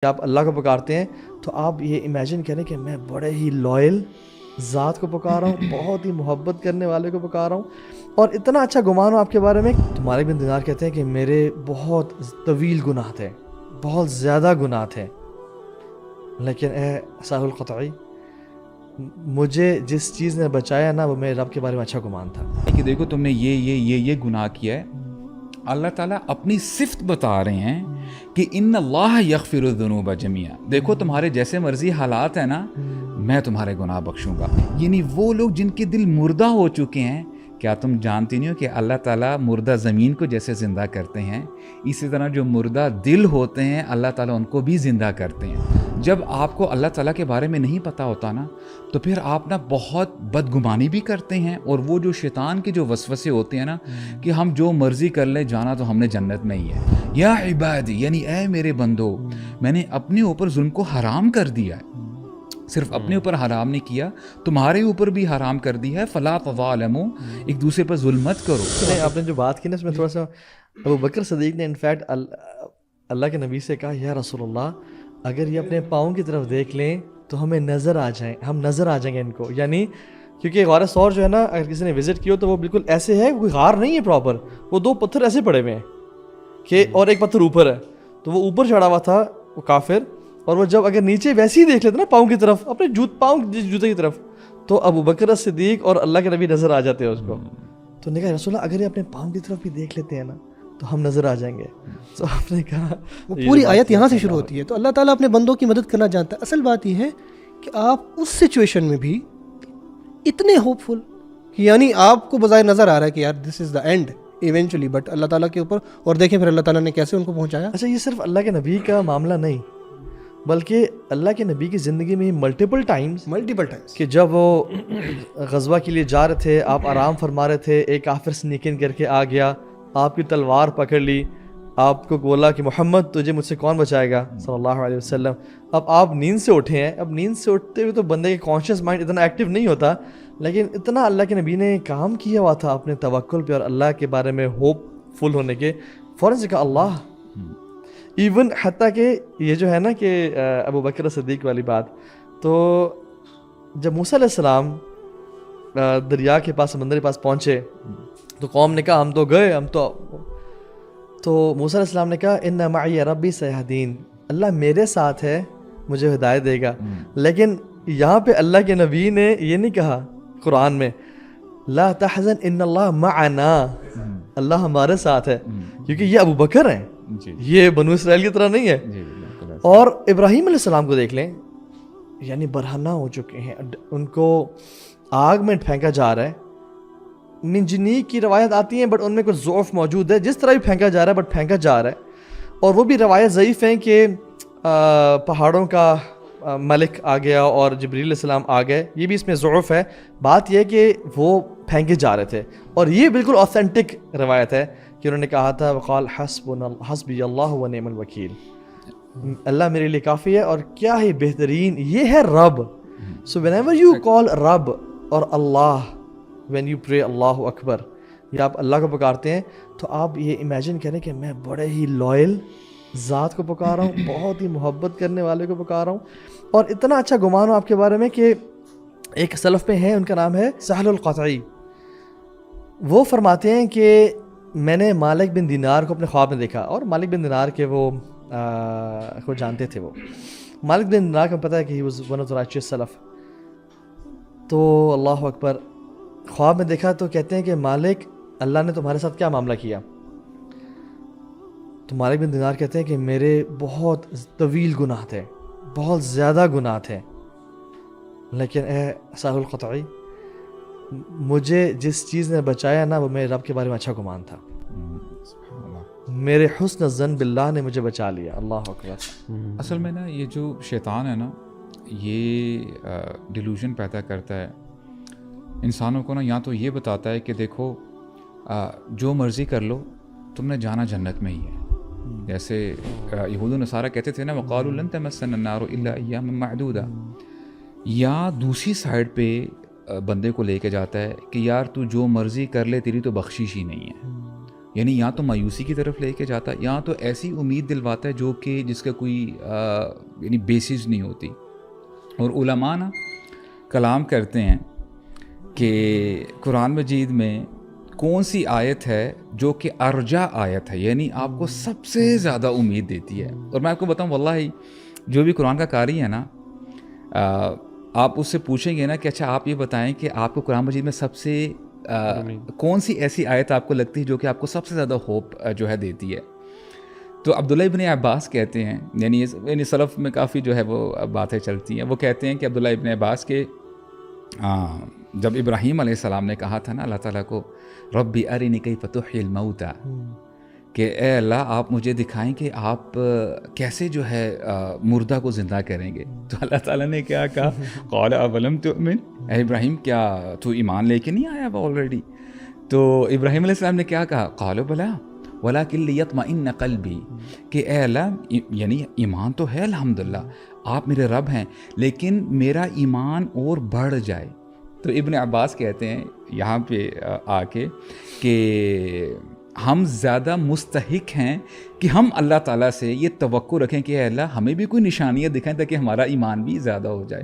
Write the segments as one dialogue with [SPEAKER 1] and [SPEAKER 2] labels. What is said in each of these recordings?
[SPEAKER 1] آپ اللہ کو پکارتے ہیں تو آپ یہ امیجن کریں کہ میں بڑے ہی لائل ذات کو پکار رہا ہوں، بہت ہی محبت کرنے والے کو پکار رہا ہوں، اور اتنا اچھا گمان ہو آپ کے بارے میں. تو مالک بن دینار کہتے ہیں کہ میرے بہت طویل گناہ تھے، بہت زیادہ گناہ تھے، لیکن اے ساحل القطعی، مجھے جس چیز نے بچایا نا وہ میرے رب کے بارے میں اچھا گمان تھا.
[SPEAKER 2] کہ دیکھو تم نے یہ گناہ کیا ہے. اللہ تعالیٰ اپنی صفت بتا رہے ہیں کہ ان اللہ یغفر الذنوب جميعا. دیکھو تمہارے جیسے مرضی حالات ہیں نا، میں تمہارے گناہ بخشوں گا. یعنی وہ لوگ جن کے دل مردہ ہو چکے ہیں، کیا تم جانتی نہیں ہو کہ اللہ تعالیٰ مردہ زمین کو جیسے زندہ کرتے ہیں، اسی طرح جو مردہ دل ہوتے ہیں اللہ تعالیٰ ان کو بھی زندہ کرتے ہیں. جب آپ کو اللہ تعالیٰ کے بارے میں نہیں پتہ ہوتا نا، تو پھر آپ نا بہت بدگمانی بھی کرتے ہیں، اور وہ جو شیطان کے جو وسوسے ہوتے ہیں نا کہ ہم جو مرضی کر لیں، جانا تو ہم نے جنت میں ہی ہے. یا عبادی، یعنی اے میرے بندو، میں نے اپنے اوپر ظلم کو حرام کر دیا ہے. صرف اپنے اوپر حرام نہیں کیا، تمہارے اوپر بھی حرام کر دیا ہے. فلا تظالموا، ایک دوسرے پر ظلم مت کرو.
[SPEAKER 1] آپ نے جو بات کی نا، اس میں تھوڑا سا ابو بکر صدیق نے انفیکٹ اللہ کے نبی سے کہا، یا رسول اللہ، اگر یہ اپنے پاؤں کی طرف دیکھ لیں تو ہمیں نظر آ جائیں، ہم نظر آ جائیں گے ان کو. یعنی کیونکہ غار ثور جو ہے نا، اگر کسی نے وزٹ کیا ہو تو وہ بالکل ایسے ہے، کوئی غار نہیں ہے پراپر، وہ دو پتھر ایسے پڑے ہوئے ہیں کہ اور ایک پتھر اوپر ہے، تو وہ اوپر چڑھا ہوا تھا وہ کافر، اور وہ جب اگر نیچے ویسے ہی دیکھ لیتے نا پاؤں کی طرف، اپنے پاؤں جوتے کی طرف، تو ابو بکر صدیق اور اللہ کے نبی نظر آ جاتے ہیں اس کو. تو نے کہا رسول اللہ، اگر یہ اپنے پاؤں کی طرف بھی دیکھ لیتے ہیں نا تو ہم نظر آ جائیں گے. تو آپ نے کہا
[SPEAKER 3] وہ پوری آیت یہاں سے شروع ہوتی ہے. تو اللہ تعالیٰ اپنے بندوں کی مدد کرنا جانتا ہے. اصل بات یہ ہے کہ آپ اس سچویشن میں بھی اتنے ہوپ فل کہ یعنی آپ کو بظاہر نظر آ رہا ہے کہ یار دس از دا اینڈ ایونچولی، بٹ اللہ تعالیٰ کے اوپر، اور دیکھیں پھر اللہ تعالیٰ نے کیسے ان کو پہنچایا.
[SPEAKER 1] اچھا، یہ صرف اللہ کے نبی کا معاملہ نہیں، بلکہ اللہ کے نبی کی زندگی میں ملٹیپل ٹائمز کہ جب وہ غزوہ کے لیے جا رہے تھے، آپ آرام فرما رہے تھے، ایک کافر سنیک ان کر کے آ گیا، آپ کی تلوار پکڑ لی، آپ کو بولا کہ محمد تجھے مجھ سے کون بچائے گا صلی اللہ علیہ وسلم. اب آپ نیند سے اٹھے ہیں، اب نیند سے اٹھتے ہوئے تو بندے کا کانشیس مائنڈ اتنا ایکٹیو نہیں ہوتا، لیکن اتنا اللہ کے نبی نے کام کیا ہوا تھا اپنے توکل پہ اور اللہ کے بارے میں ہوپ فل ہونے کے. فوراً سے کہا اللہ. ایون حتیٰ کہ یہ جو ہے نا کہ ابو بکر صدیق والی بات، تو جب موسیٰ علیہ السلام دریا کے پاس، سمندر کے پاس پہنچے تو قوم نے کہا ہم تو گئے، تو موسیٰ علیہ السلام نے کہا ان معی ربی سیہدین، اللہ میرے ساتھ ہے، مجھے ہدایت دے گا. لیکن یہاں پہ اللہ کے نبی نے یہ نہیں کہا قرآن میں لا تحزن ان اللہ معنا، اللہ ہمارے ساتھ ہے، کیونکہ یہ ابو بکر ہیں، یہ بنو اسرائیل کی طرح نہیں ہے. اور ابراہیم علیہ السلام کو دیکھ لیں، یعنی برہنہ ہو چکے ہیں، ان کو آگ میں پھینکا جا رہا ہے. منجنیق کی روایت آتی ہیں بٹ ان میں کچھ ضعف موجود ہے، جس طرح بھی پھینکا جا رہا ہے بٹ پھینکا جا رہا ہے. اور وہ بھی روایت ضعیف ہیں کہ پہاڑوں کا ملک آ گیا اور جبریل علیہ السلام آ گئے، یہ بھی اس میں ضعف ہے. بات یہ ہے کہ وہ پھینکے جا رہے تھے، اور یہ بالکل آتھینٹک روایت ہے کہ انہوں نے کہا تھا وقال حسبی اللہ و نعم الوکیل، اللہ میرے لیے کافی ہے اور کیا ہی بہترین یہ ہے رب. سو whenever you call رب اور اللہ، when you pray اللہ اکبر، یا آپ اللہ کو پکارتے ہیں تو آپ یہ امیجن کریں کہ میں بڑے ہی لائل ذات کو پکار رہا ہوں، بہت ہی محبت کرنے والے کو پکار رہا ہوں، اور اتنا اچھا گمان ہو آپ کے بارے میں. کہ ایک سلف میں ہے، ان کا نام ہے سہل القطعی، وہ فرماتے ہیں کہ میں نے مالک بن دینار کو اپنے خواب میں دیکھا، اور مالک بن دینار کے وہ کو جانتے تھے. وہ مالک بن دینار کو پتہ ہے کہ he was one of the righteous سلف. تو اللہ اکبر، خواب میں دیکھا تو کہتے ہیں کہ مالک، اللہ نے تمہارے ساتھ کیا معاملہ کیا؟ تو مالک بن دینار کہتے ہیں کہ میرے بہت طویل گناہ تھے، بہت زیادہ گناہ تھے، لیکن اے ساحل القطعی، مجھے جس چیز نے بچایا نا وہ میرے رب کے بارے میں اچھا گمان تھا، میرے حسن الظن باللہ نے مجھے بچا لیا. اللہ اکبر.
[SPEAKER 2] اصل میں نا یہ جو شیطان ہے نا، یہ ڈیلوژن پیدا کرتا ہے انسانوں کو نا. یا تو یہ بتاتا ہے کہ دیکھو جو مرضی کر لو، تم نے جانا جنت میں ہی ہے. جیسے یہود و نصارہ کہتے تھے نا وقالوا لن تمسنا النار الا ایاما معدودا. یا دوسری سائڈ پہ بندے کو لے کے جاتا ہے کہ یار تو جو مرضی کر لے، تیری تو بخشش ہی نہیں ہے. یعنی یا تو مایوسی کی طرف لے کے جاتا ہے یا تو ایسی امید دلواتا ہے جو کہ جس کا کوئی یعنی بیسس نہیں ہوتی. اور علماء نا کلام کرتے ہیں کہ قرآن مجید میں کون سی آیت ہے جو کہ ارجا آیت ہے, یعنی آپ کو سب سے زیادہ امید دیتی ہے. اور میں آپ کو بتاؤں واللہ جو بھی قرآن کا قاری ہے نا, آپ اس سے پوچھیں گے نا کہ اچھا آپ یہ بتائیں کہ آپ کو قرآن مجید میں سب سے کون سی ایسی آیت آپ کو لگتی ہے جو کہ آپ کو سب سے زیادہ ہوپ جو ہے دیتی ہے. تو عبداللہ ابن عباس کہتے ہیں, یعنی سلف میں کافی جو ہے وہ باتیں چلتی ہیں, وہ کہتے ہیں کہ عبداللہ ابن عباس کے جب ابراہیم علیہ السلام نے کہا تھا نا اللہ تعالیٰ کو ربی ارنی کیف تحیی الموتى, کہ اے اللہ آپ مجھے دکھائیں کہ آپ کیسے جو ہے مردہ کو زندہ کریں گے. تو اللہ تعالیٰ نے کیا کہا, قال اولم تؤمن, اے ابراہیم کیا تو ایمان لے کے نہیں آیا وہ آلریڈی؟ تو ابراہیم علیہ السلام نے کیا کہا, قالوا بلا ولکن لیطمئن قلبی, کہ اے اللہ یعنی ایمان تو ہے الحمدللہ, آپ میرے رب ہیں, لیکن میرا ایمان اور بڑھ جائے. تو ابن عباس کہتے ہیں یہاں پہ آ کے کہ ہم زیادہ مستحق ہیں کہ ہم اللہ تعالیٰ سے یہ توقع رکھیں کہ اے اللہ ہمیں بھی کوئی نشانیاں دکھائیں تاکہ ہمارا ایمان بھی زیادہ ہو جائے.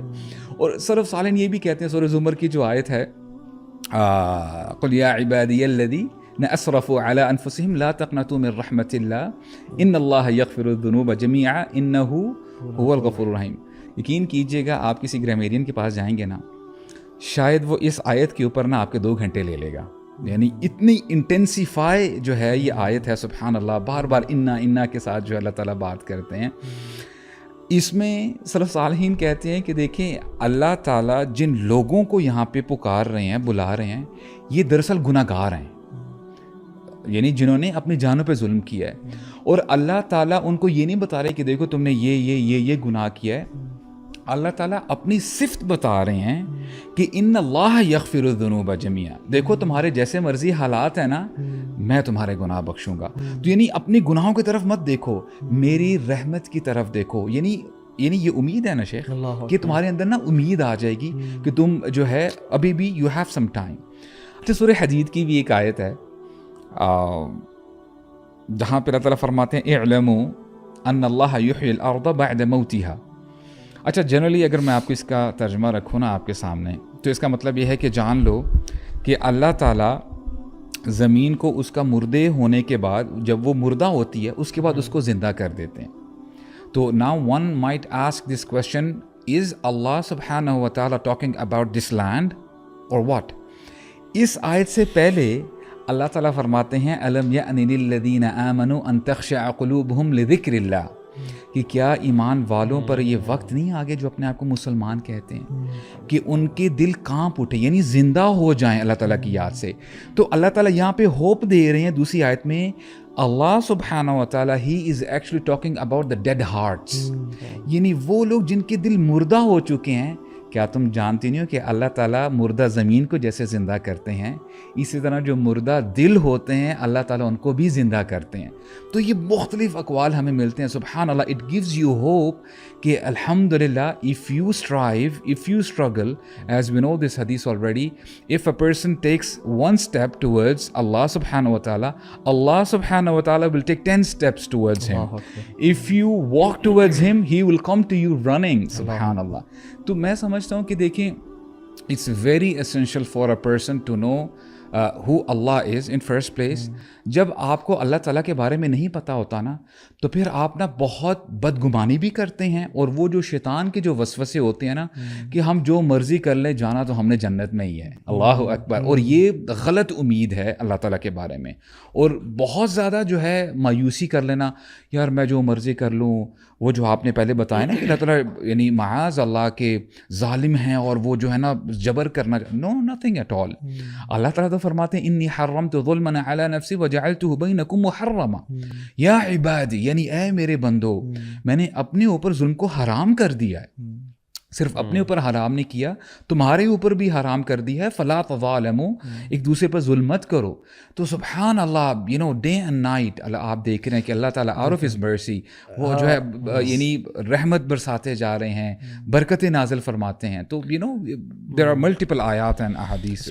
[SPEAKER 2] اور سلف صالحین یہ بھی کہتے ہیں, سورہ زمر کی جو آیت ہے, قل یا عبادی الذین اسرفوا علی انفسہم لا تقنطوا من رحمت اللہ ان اللہ یغفر الذنوب جمیعا انہ هو الغفور الرحیم. یقین کیجئے گا آپ کسی گرامیرین کے پاس جائیں گے نا, شاید وہ اس آیت کے اوپر نا آپ کے 2 گھنٹے لے لے گا. یعنی اتنی انٹینسیفائی جو ہے یہ آیت ہے, سبحان اللہ, بار بار انا کے ساتھ جو ہے اللہ تعالیٰ بات کرتے ہیں. اس میں سلف صالحین کہتے ہیں کہ دیکھیں اللہ تعالیٰ جن لوگوں کو یہاں پہ پکار رہے ہیں, بلا رہے ہیں, یہ دراصل گناہ گار ہیں, یعنی جنہوں نے اپنی جانوں پہ ظلم کیا ہے. اور اللہ تعالیٰ ان کو یہ نہیں بتا رہے کہ دیکھو تم نے یہ گناہ کیا ہے. اللہ تعالیٰ اپنی صفت بتا رہے ہیں کہ ان اللہ یغفر الذنوب جمیعا, دیکھو تمہارے جیسے مرضی حالات ہیں نا, میں تمہارے گناہ بخشوں گا. تو یعنی اپنی گناہوں کی طرف مت دیکھو, میری رحمت کی طرف دیکھو. یعنی یہ امید ہے نا شیخ کہ تمہارے اندر نا امید آ جائے گی کہ تم جو ہے ابھی بھی یو ہیو سم ٹائم. اچھا سورہ حدید کی بھی ایک آیت ہے جہاں پہ اللہ تعالیٰ فرماتے ہیں اعلموا ان اللہ یحیی الارض بعد موتها. اچھا جنرلی اگر میں آپ کو اس کا ترجمہ رکھوں نا آپ کے سامنے, تو اس کا مطلب یہ ہے کہ جان لو کہ اللہ تعالیٰ زمین کو اس کا مردے ہونے کے بعد, جب وہ مردہ ہوتی ہے اس کے بعد اس کو زندہ کر دیتے ہیں. تو now one might ask this question, is Allah subhanahu wa ta'ala talking about this land or what? اس آیت سے پہلے اللہ تعالیٰ فرماتے ہیں الم یأن للذین آمنوا ان تخشع قلوبہم لذکر اللہ, کہ کیا ایمان والوں پر یہ وقت نہیں آگے جو اپنے آپ کو مسلمان کہتے ہیں کہ ان کے دل کانپ اٹھے, یعنی زندہ ہو جائیں اللہ تعالیٰ کی یاد سے. تو اللہ تعالیٰ یہاں پہ ہوپ دے رہے ہیں دوسری آیت میں, اللہ سبحانہ و تعالیٰ ہی is actually talking about the dead hearts, یعنی وہ لوگ جن کے دل مردہ ہو چکے ہیں. کیا تم جانتی نہیں ہو کہ اللہ تعالیٰ مردہ زمین کو جیسے زندہ کرتے ہیں, اسی طرح جو مردہ دل ہوتے ہیں اللہ تعالیٰ ان کو بھی زندہ کرتے ہیں. تو یہ مختلف اقوال ہمیں ملتے ہیں. سبحان اللہ, اٹ گیوز یو ہوپ کہ الحمدللہ if you strive, if you struggle, as we know this hadith already, if a person takes one step towards Allah subhanahu wa ta'ala, Allah subhanahu wa ta'ala will take 10 steps towards him. If you walk towards him, he will come to you running. سبحان اللہ. تو میں سمجھتا ہوں کہ دیکھیں it's very essential for a person to know who Allah is in first place. جب آپ کو اللہ تعالیٰ کے بارے میں نہیں پتہ ہوتا نا, تو پھر آپ نا بہت بدگمانی بھی کرتے ہیں, اور وہ جو شیطان کے جو وسوسے ہوتے ہیں نا کہ ہم جو مرضی کر لیں, جانا تو ہم نے جنت میں ہی ہے. اللہ اکبر. اور یہ غلط امید ہے اللہ تعالیٰ کے بارے میں, اور بہت زیادہ جو ہے مایوسی کر لینا, یار میں جو مرضی کر لوں. وہ جو آپ نے پہلے بتایا نا کہ اللہ تعالیٰ یعنی معاذ اللہ کے ظالم ہیں, اور وہ جو ہے نا جبر کرنا, نو نتھنگ ایٹ آل. اللہ تعالیٰ تو فرماتے ہیں انی حرمت ظلما علی نفسی وجعلته بینکم محرما. یا عبادی, یعنی اے میرے بندو, میں نے اپنے اوپر ظلم کو حرام کر دیا ہے. صرف اپنے اوپر حرام نہیں کیا, تمہارے اوپر بھی حرام کر دیا ہے. فلا تظالموا, ایک دوسرے پر ظلم مت کرو. تو سبحان اللہ, you know day and night آپ دیکھ رہے ہیں کہ اللہ تعالیٰ آؤٹ آف ہز مرسی وہ جو ہے یعنی رحمت برساتے جا رہے ہیں, برکتیں نازل فرماتے ہیں. تو you know there are multiple آیات اینڈ احادیث.